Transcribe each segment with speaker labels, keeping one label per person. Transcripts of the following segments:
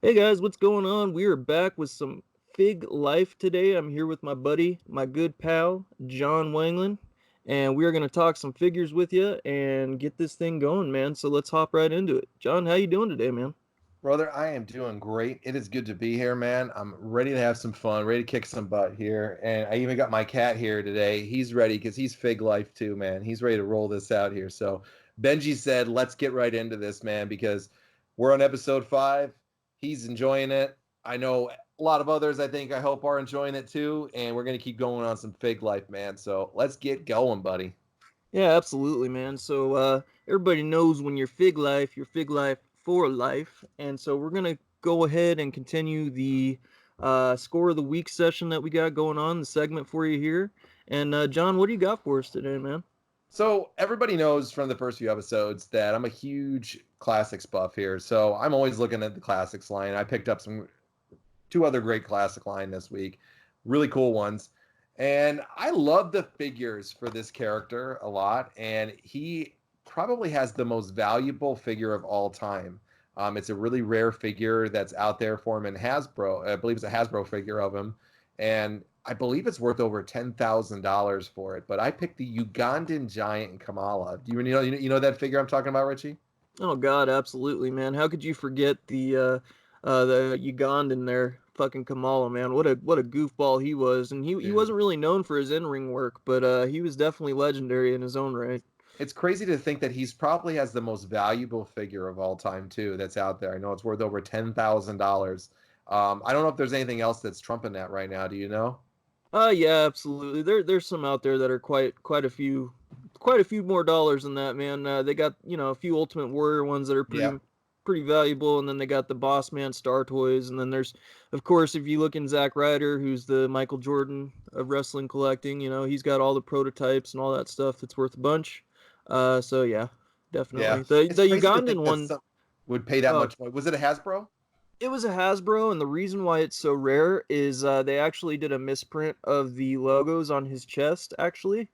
Speaker 1: Hey guys, what's going on? We are back with some Fig Life today. I'm here with my buddy, my good pal, John Wangland, and we are going to talk some figures with you and get this thing going, man. So let's hop right into it. John, how you doing today, man?
Speaker 2: Brother, I am doing great. It is good to be here, man. I'm ready to have some fun, ready to kick some butt here. And I even got my cat here today. He's ready because he's Fig Life too, man. He's ready to roll this out here. So Benji said, let's get right into this, man, because we're on episode 5. He's enjoying it. I know a lot of others, I hope, are enjoying it too. And we're going to keep going on some Fig Life, man. So let's get going, buddy.
Speaker 1: Yeah, absolutely, man. So everybody knows when you're Fig Life for life. And so we're going to go ahead and continue the score of the week session that we got going on, the segment for you here. And John, what do you got for us today, man?
Speaker 2: So everybody knows from the first few episodes that I'm a huge classics buff here. So I'm always looking at the classics line. I picked up some two other great classic line this week, really cool ones. And I love the figures for this character a lot. And he probably has the most valuable figure of all time. It's a really rare figure that's out there for him in Hasbro. I believe it's a Hasbro figure of him. And I believe it's worth over $10,000 for it. But I picked the Ugandan giant Kamala. Do you know that figure I'm talking about, Richie?
Speaker 1: Oh God, absolutely, man. How could you forget the Ugandan there, fucking Kamala, man? What a goofball he was, and he
Speaker 2: Dude,
Speaker 1: wasn't really known for his in-ring work, but he was definitely legendary in his own right.
Speaker 2: it's crazy to think that he's probably has the most valuable figure of all time too that's out there. I know it's worth over $10,000. I don't know if there's anything else that's trumping that right now. Do you know?
Speaker 1: Yeah, absolutely. There's some out there that are quite a few more dollars than that, man. They got a few Ultimate Warrior ones that are
Speaker 2: Yeah.
Speaker 1: pretty valuable, and then they got the Boss Man Star Toys, and then there's, of course, if you look in Zack Ryder, who's the Michael Jordan of wrestling collecting, he's got all the prototypes and all that stuff that's worth a bunch. So yeah,
Speaker 2: Yeah.
Speaker 1: definitely the
Speaker 2: It's crazy to think
Speaker 1: Ugandan
Speaker 2: that
Speaker 1: one.
Speaker 2: some would pay that
Speaker 1: Uh,
Speaker 2: much money. Was it a Hasbro?
Speaker 1: it was a Hasbro, and the reason why it's so rare is they actually did a misprint of the logos on his chest, actually.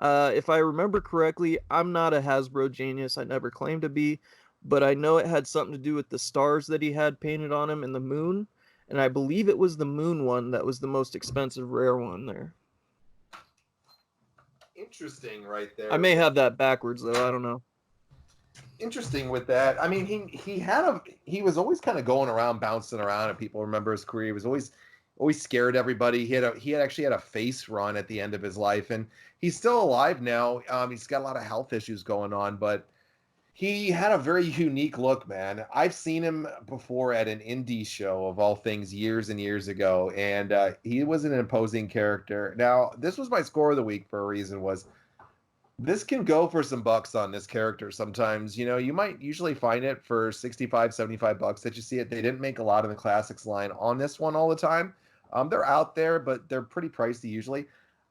Speaker 1: If I remember correctly, I'm not a Hasbro genius. I never claimed to be, but I know it had something to do with the stars that he had painted on him and the moon. And I believe it was the moon one that was the most expensive rare one there.
Speaker 2: Interesting right
Speaker 1: I
Speaker 2: there.
Speaker 1: may have that backwards, though. I don't know.
Speaker 2: Interesting with that. I mean, he was always kind of going around, bouncing around, and people remember his career. He was always scared everybody. He had actually had a face run at the end of his life, and he's still alive now. He's got a lot of health issues going on, but he had a very unique look, man. I've seen him before at an indie show of all things years and years ago, and he was an imposing character. Now, this was my score of the week for a reason. Was this can go for some bucks on this character sometimes. You might usually find it for 65, $75 that you see it. They didn't make a lot of the classics line on this one all the time. They're out there, but they're pretty pricey usually.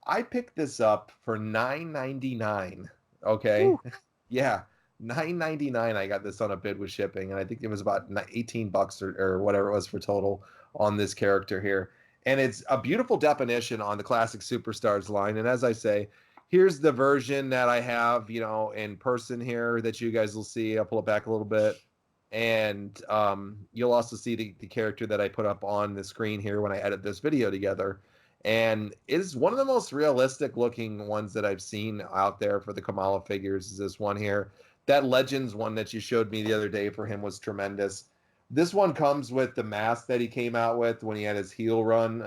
Speaker 2: I picked this up for 9.99. Okay.
Speaker 1: Whew.
Speaker 2: Yeah. 9.99. I got this on a bid with shipping, and I think it was about $18 or whatever it was for total on this character here. And it's a beautiful definition on the classic superstars line. And as I say, here's the version that I have, in person here that you guys will see. I'll pull it back a little bit. And you'll also see the character that I put up on the screen here when I edit this video together. And it is one of the most realistic looking ones that I've seen out there for the Kamala figures is this one here. That Legends one that you showed me the other day for him was tremendous. This one comes with the mask that he came out with when he had his heel run,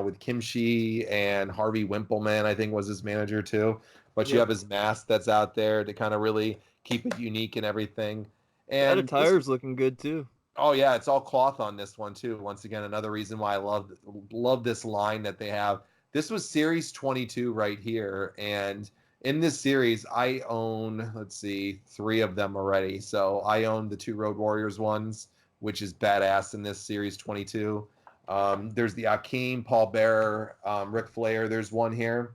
Speaker 2: with Kimchi and Harvey Wimpleman, I think was his manager too. But you
Speaker 1: Yep.
Speaker 2: have his mask that's out there to kind of really keep it unique and everything.
Speaker 1: That
Speaker 2: And this,
Speaker 1: attire's looking good too.
Speaker 2: oh yeah, it's all cloth on this one too. Once again, another reason why I love this line that they have. This was series 22 right here, and in this series, I own, let's see, 3 of them already. So I own the 2 Road Warriors ones, which is badass in this series 22. There's the Akeem, Paul Bearer, Ric Flair. There's one here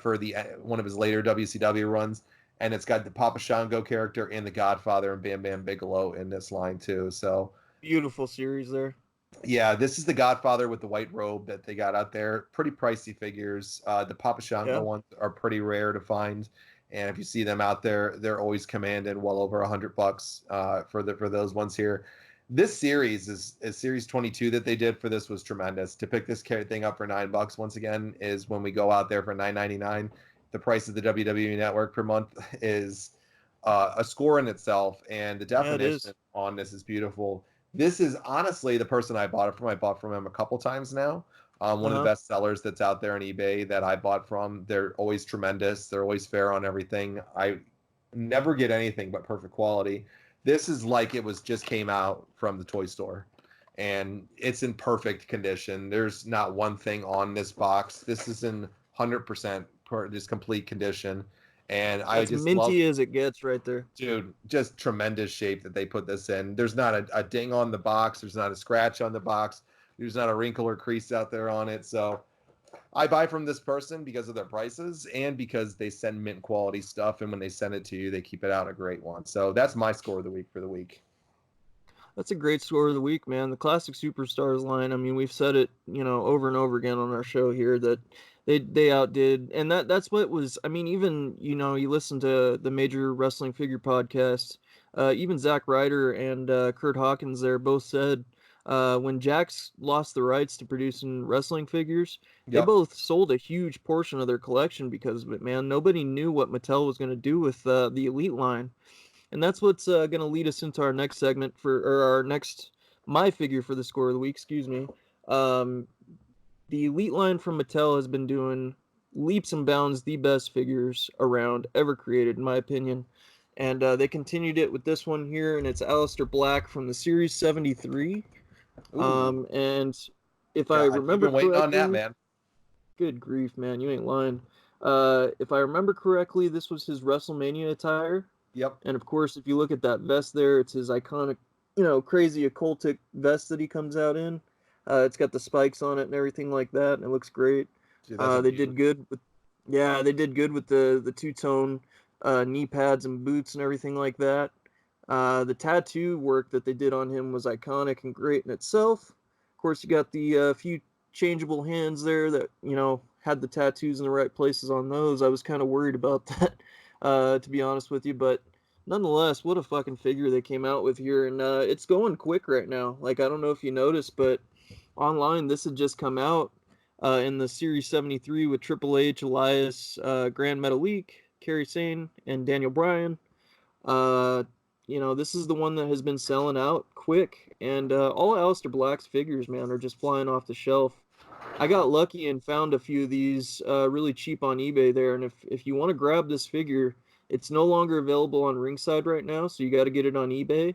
Speaker 2: for the one of his later WCW runs, and it's got the Papa Shango character and the Godfather and Bam Bam Bigelow in this line too. So
Speaker 1: Beautiful series there.
Speaker 2: yeah, this is the Godfather with the white robe that they got out there. Pretty pricey figures. The Papa Shango
Speaker 1: Yeah.
Speaker 2: ones are pretty rare to find, and if you see them out there, they're always commanded well over $100 for those ones here. This series is series 22 that they did for this was tremendous. To pick this thing up for $9 once again is when we go out there for $9.99. The price of the WWE Network per month is a score in itself, and the
Speaker 1: Yeah, it
Speaker 2: definition
Speaker 1: is.
Speaker 2: on this is beautiful. This is honestly the person I bought it from. I bought from him a couple times now. One of the
Speaker 1: Uh-huh.
Speaker 2: best sellers that's out there on eBay that I bought from. They're always tremendous. They're always fair on everything. I never get anything but perfect quality. This is like it was just came out from the toy store, and it's in perfect condition. There's not one thing on this box. This is in 100% just complete condition, and I
Speaker 1: That's
Speaker 2: just love,
Speaker 1: minty as it gets right there.
Speaker 2: dude, just tremendous shape that they put this in. There's not a ding on the box. There's not a scratch on the box. There's not a wrinkle or crease out there on it. So I buy from this person because of their prices and because they send mint quality stuff. And when they send it to you, they keep it out a great one. So that's my score of the week for the week.
Speaker 1: That's a great score of the week, man. The Classic Superstars line. I mean, we've said it, over and over again on our show here that they outdid, and that's what was. I mean, even you listen to the Major Wrestling Figure podcast. Even Zack Ryder and Kurt Hawkins there both said when Jakks lost the rights to producing wrestling figures, they
Speaker 2: Yep.
Speaker 1: both sold a huge portion of their collection because of it. Man, nobody knew what Mattel was going to do with the Elite line. And that's what's going to lead us into our next segment or our next my figure for the score of the week. Excuse me. Um, the Elite line from Mattel has been doing leaps and bounds the best figures around ever created, in my opinion. And they continued it with this one here, and it's Aleister Black from the Series 73.
Speaker 2: Ooh.
Speaker 1: And if I
Speaker 2: God, you've
Speaker 1: remember
Speaker 2: been waiting on that,
Speaker 1: correctly,
Speaker 2: man.
Speaker 1: good grief, man, you ain't lying. If I remember correctly, this was his WrestleMania attire.
Speaker 2: Yep.
Speaker 1: And of course, if you look at that vest there, it's his iconic, crazy occultic vest that he comes out in. It's got the spikes on it and everything like that, and it looks great.
Speaker 2: Dude, that's a
Speaker 1: They
Speaker 2: beaut.
Speaker 1: did good with, yeah, they did good with the two tone knee pads and boots and everything like that. The tattoo work that they did on him was iconic and great in itself. Of course, you got the few changeable hands there that had the tattoos in the right places on those. I was kind of worried about that, to be honest with you, but nonetheless, what a fucking figure they came out with here, and it's going quick right now. Like I don't know if you noticed, but online this had just come out in the Series 73 with Triple H, Elias, Grand Metalik, Kerry Sane, and Daniel Bryan. Uh, this is the one that has been selling out quick, and all Aleister Black's figures, man, are just flying off the shelf. I got lucky and found a few of these really cheap on eBay there, and if you want to grab this figure, it's no longer available on Ringside right now, so you got to get it on eBay.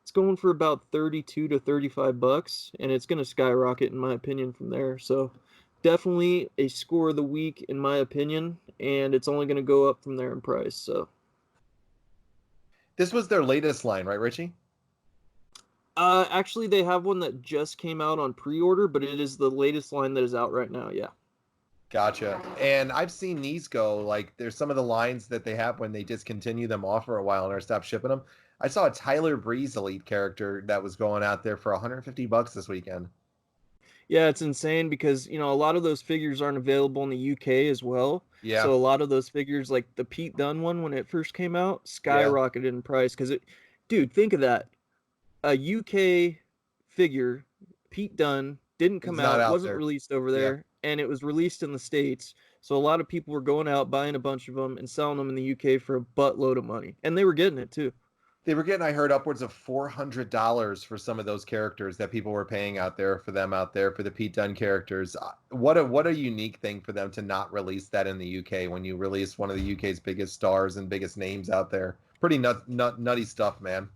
Speaker 1: It's going for about 32 to 35 bucks, and it's going to skyrocket in my opinion from there. So definitely a score of the week in my opinion, and it's only going to go up from there in price. So
Speaker 2: This was their latest line, right, Richie?
Speaker 1: actually, they have one that just came out on pre-order, but it is the latest line that is out right now. Yeah.
Speaker 2: Gotcha. And I've seen these go like there's some of the lines that they have when they discontinue them off for a while and or stop shipping them. I saw a Tyler Breeze Elite character that was going out there for 150 bucks this weekend.
Speaker 1: Yeah, it's insane because, a lot of those figures aren't available in the UK as well.
Speaker 2: Yeah,
Speaker 1: So a lot of those figures, like the Pete Dunne one when it first came out,
Speaker 2: yeah.
Speaker 1: skyrocketed in price because dude, think of that. A UK figure, Pete Dunne, didn't
Speaker 2: It's
Speaker 1: come
Speaker 2: not
Speaker 1: out,
Speaker 2: out
Speaker 1: wasn't
Speaker 2: there.
Speaker 1: released over
Speaker 2: Yeah.
Speaker 1: there, and it was released in the States. So a lot of people were going out, buying a bunch of them, and selling them in the UK for a buttload of money. And they were getting it too.
Speaker 2: They were getting, I heard, upwards of $400 for some of those characters that people were paying out there for them out there for the Pete Dunne characters. What a unique thing for them to not release that in the UK when you release one of the UK's biggest stars and biggest names out there. Pretty nutty stuff, man.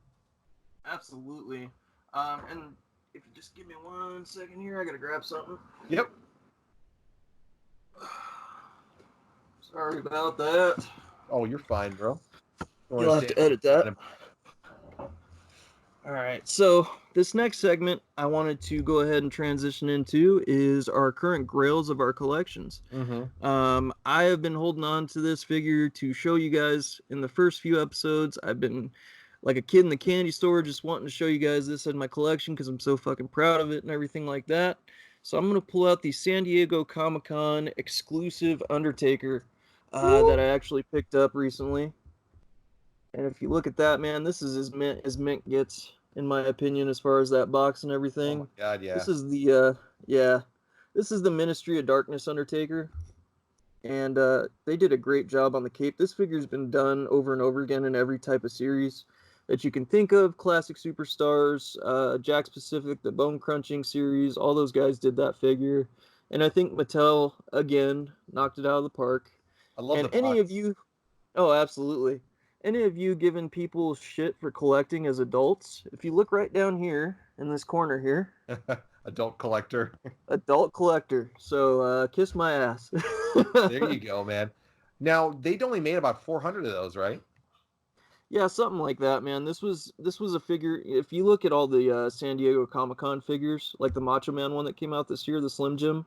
Speaker 1: Absolutely. And if you just give me 1 second here, I gotta grab something.
Speaker 2: Yep.
Speaker 1: Sorry about that.
Speaker 2: Oh, you're fine, bro. Don't
Speaker 1: You'll have
Speaker 2: understand.
Speaker 1: to edit that. All right. So this next segment I wanted to go ahead and transition into is our current grails of our collections.
Speaker 2: Mm-hmm.
Speaker 1: I have been holding on to this figure to show you guys in the first few episodes. I've been like a kid in the candy store just wanting to show you guys this in my collection because I'm so fucking proud of it and everything like that. So I'm going to pull out the San Diego Comic-Con exclusive Undertaker that I actually picked up recently. And if you look at that, man, this is as mint gets. in my opinion, as far as that box and
Speaker 2: Oh my
Speaker 1: everything.
Speaker 2: God,
Speaker 1: This
Speaker 2: yeah.
Speaker 1: is the yeah, this is the Ministry of Darkness Undertaker, and they did a great job on the cape. This figure's been done over and over again in every type of series that you can think of. Classic Superstars, Jack Pacific, the Bone Crunching series, all those guys did that figure, and I think Mattel again knocked it out of the park.
Speaker 2: I love
Speaker 1: And
Speaker 2: the
Speaker 1: any of
Speaker 2: box.
Speaker 1: you, oh, absolutely. Any of you giving people shit for collecting as adults, if you look right down here in this corner here,
Speaker 2: Adult collector.
Speaker 1: adult collector. So kiss my ass.
Speaker 2: There you go, man. Now they'd only made about 400 of those, right?
Speaker 1: Yeah, something like that, man. This was a figure. If you look at all the San Diego Comic Con figures, like the Macho Man one that came out this year, the Slim Jim,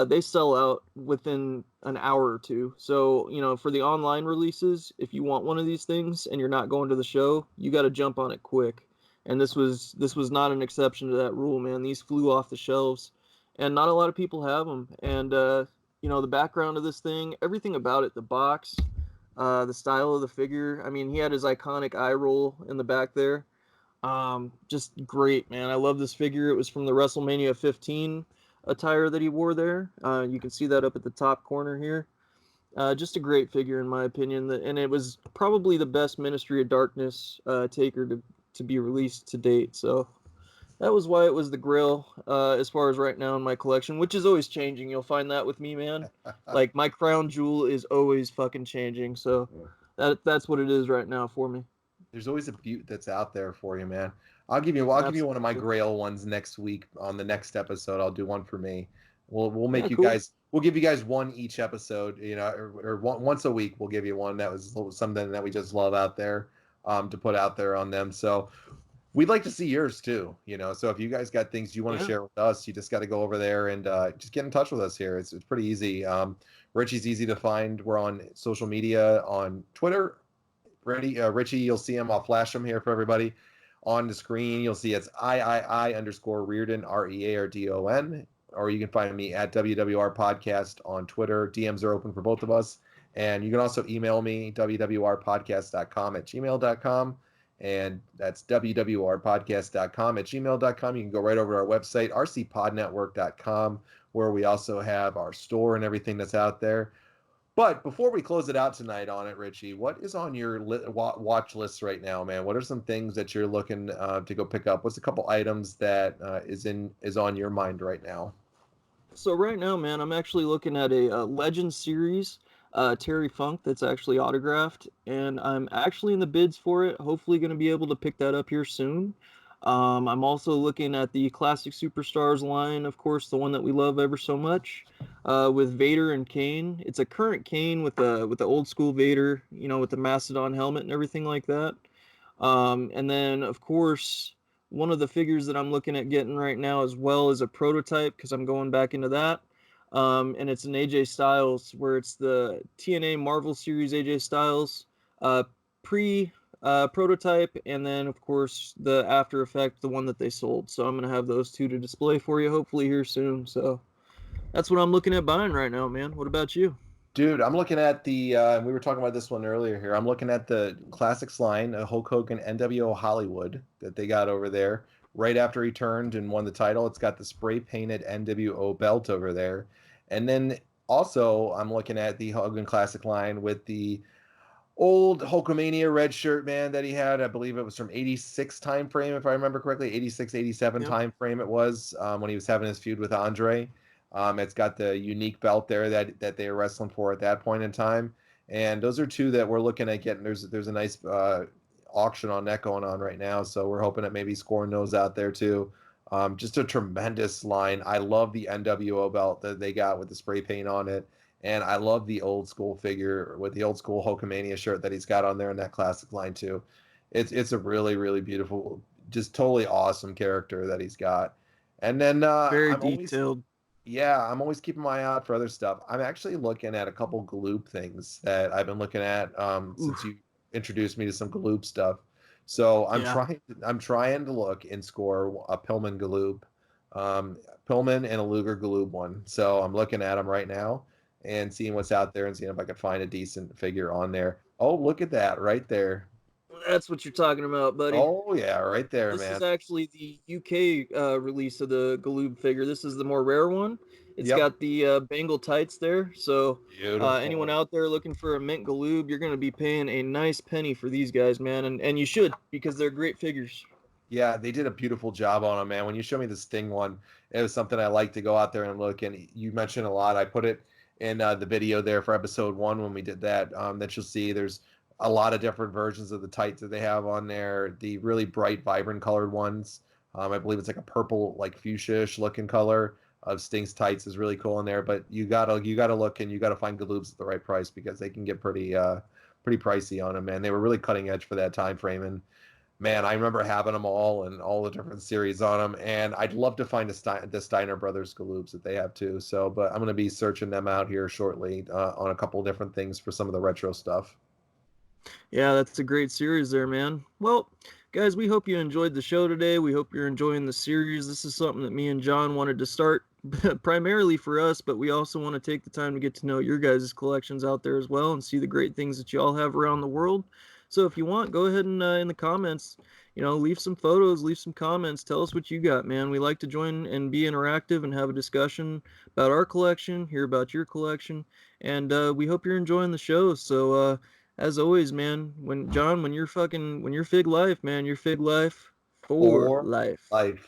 Speaker 1: they sell out within an hour or two. So for the online releases, if you want one of these things and you're not going to the show, you got to jump on it quick. And this was not an exception to that rule, man. These flew off the shelves, and not a lot of people have them. And the background of this thing, everything about it, the box, the style of the figure. I mean, he had his iconic eye roll in the back there. Just great, man. I love this figure. It was from the WrestleMania 15 attire that he wore there. You can see that up at the top corner here. Just a great figure, in my opinion. And it was probably the best Ministry of Darkness taker to be released to date. So that was why it was the Grail, as far as right now in my collection, which is always changing. You'll find that with me, man. Like my crown jewel is always fucking changing. So that's what it is right now for me.
Speaker 2: There's always a butte that's out there for you, man. I'll give you one of my
Speaker 1: Absolutely.
Speaker 2: Grail ones next week on the next episode. I'll do one for me. We'll
Speaker 1: Yeah,
Speaker 2: make you
Speaker 1: cool.
Speaker 2: guys. We'll give you guys one each episode. Or once a week we'll give you one that was something that we just love out there, to put out there on them. So we'd like to see yours too. So if you guys got things you want to
Speaker 1: Yeah.
Speaker 2: share with us, you just got to go over there and just get in touch with us here. It's pretty easy. Richie's easy to find. We're on social media on Twitter. Richie, you'll see him. I'll flash him here for everybody on the screen. You'll see it's I_Reardon, REARDON, or you can find me at WWR Podcast on Twitter. DMs are open for both of us. And you can also email me, wwrpodcast.com@gmail.com. And that's wwrpodcast.com@gmail.com. You can go right over to our website, rcpodnetwork.com, where we also have our store and everything that's out there. But before we close it out tonight on it, Richie, what is on your watch list right now, man? What are some things that you're looking to go pick up? What's a couple items that is on your mind right now?
Speaker 1: So right now, man, I'm actually looking at a Legend series, Terry Funk, that's actually autographed, and I'm actually in the bids for it. Hopefully, going to be able to pick that up here soon. I'm also looking at the Classic Superstars line, of course, the one that we love ever so much, with Vader and Kane. It's a current Kane with the old school Vader, with the Mastodon helmet and everything like that. And then, of course, one of the figures that I'm looking at getting right now as well is a prototype because I'm going back into that. And it's an AJ Styles where it's the TNA Marvel Series AJ Styles uh, pre prototype, and then, of course, the After Effect, the one that they sold. So I'm going to have those two to display for you hopefully here soon. So that's what I'm looking at buying right now, man. What about you?
Speaker 2: Dude, I'm looking at we were talking about this one earlier here. I'm looking at the Classics line, Hulk Hogan NWO Hollywood that they got over there right after he turned and won the title. It's got the spray painted NWO belt over there. And then also I'm looking at the Hogan Classic line with the old Hulkamania red shirt, man, that he had. I believe it was from 86 time frame, if I remember correctly, 86, 87
Speaker 1: Yep.
Speaker 2: time frame it was, when he was having his feud with Andre. It's got the unique belt there that they were wrestling for at that point in time. And those are two that we're looking at getting. There's a nice auction on that going on right now. So we're hoping that maybe scoring those out there too. Just a tremendous line. I love the NWO belt that they got with the spray paint on it. And I love the old school figure with the old school Hulkamania shirt that he's got on there in that classic line too. It's a really, really beautiful, just totally awesome character that he's got. And then
Speaker 1: Very detailed.
Speaker 2: I'm always keeping my eye out for other stuff. I'm actually looking at a couple Gloop things that I've been looking at, since
Speaker 1: Oof.
Speaker 2: you introduced me to some Gloop stuff. So
Speaker 1: Yeah.
Speaker 2: I'm trying to look and score a Pillman Gloop, Pillman and a Luger Gloop one. So I'm looking at them right now and seeing what's out there and seeing if I can find a decent figure on there. Oh, look at that right there.
Speaker 1: That's what you're talking about, buddy.
Speaker 2: Oh yeah, right there,
Speaker 1: This is
Speaker 2: man.
Speaker 1: actually the UK release of the Galoob figure. This is the more rare one. It's
Speaker 2: Yep.
Speaker 1: got the Bengal tights there. So anyone
Speaker 2: Beautiful.
Speaker 1: out there looking for a mint Galoob, you're going to be paying a nice penny for these guys, man. And you should, because they're great figures.
Speaker 2: Yeah, they did a beautiful job on them, man. When you showed me the Sting one, it was something I like to go out there and look. And you mentioned a lot. I put it in the video there for episode one when we did that. That you'll see there's a lot of different versions of the tights that they have on there. The really bright, vibrant colored ones. I believe it's like a purple, like fuchsia-ish looking color of Sting's tights is really cool in there. But you gotta look and you gotta find Galoobs at the right price because they can get pretty pricey on them, man. They were really cutting edge for that time frame and man, I remember having them all and all the different series on them. And I'd love to find the Steiner Brothers Galoobs that they have too. So, but I'm going to be searching them out here shortly on a couple different things for some of the retro stuff.
Speaker 1: Yeah, that's a great series there, man. Well, guys, we hope you enjoyed the show today. We hope you're enjoying the series. This is something that me and John wanted to start primarily for us, but we also want to take the time to get to know your guys' collections out there as well and see the great things that you all have around the world. So if you want, go ahead and in the comments, leave some photos, leave some comments, tell us what you got, man. We like to join and be interactive and have a discussion about our collection, hear about your collection, and we hope you're enjoying the show. So as always, man, when you're fig life, man, you're fig life for
Speaker 2: For
Speaker 1: life.
Speaker 2: life.